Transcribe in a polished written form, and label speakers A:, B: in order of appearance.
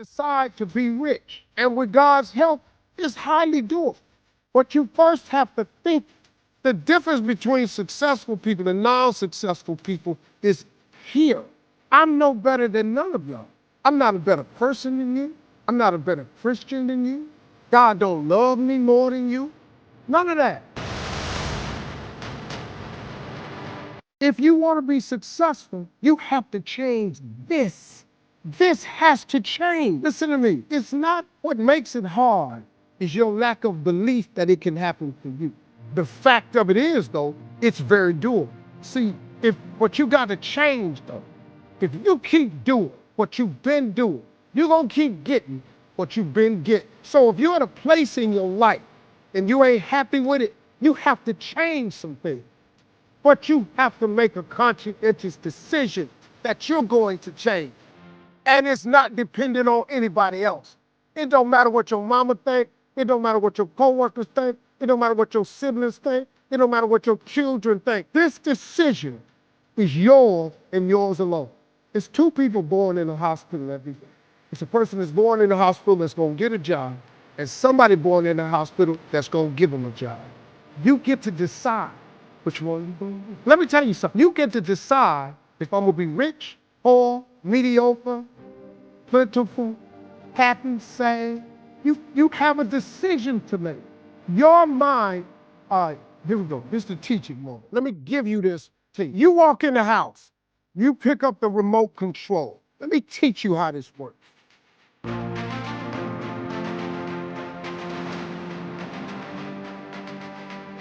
A: decide to be rich. And with God's help, it's highly doable. But you first have to think the difference between successful people and non-successful people is here. I'm no better than none of y'all. I'm not a better person than you. I'm not a better Christian than you. God don't love me more than you. None of that. If you want to be successful, you have to change this. This has to change. Listen to me. It's not what makes it hard, is your lack of belief that it can happen for you. The fact of it is, though, it's very doable. See, if what you got to change, though, if you keep doing what you've been doing, you're going to keep getting what you've been getting. So if you're at a place in your life and you ain't happy with it, you have to change some things. But you have to make a conscientious decision that you're going to change. And it's not dependent on anybody else. It don't matter what your mama think. It don't matter what your coworkers think. It don't matter what your siblings think. It don't matter what your children think. This decision is yours and yours alone. It's two people born in a hospital every day. It's a person that's born in a hospital that's going to get a job, and somebody born in a hospital that's going to give them a job. You get to decide which one you're going to do. Let me tell you something. You get to decide if I'm going to be rich, poor, mediocre, plentiful, happy, sad. You have a decision to make. Your mind, all right, here we go. This is the teaching moment. Let me give you this thing. You walk in the house, you pick up the remote control. Let me teach you how this works.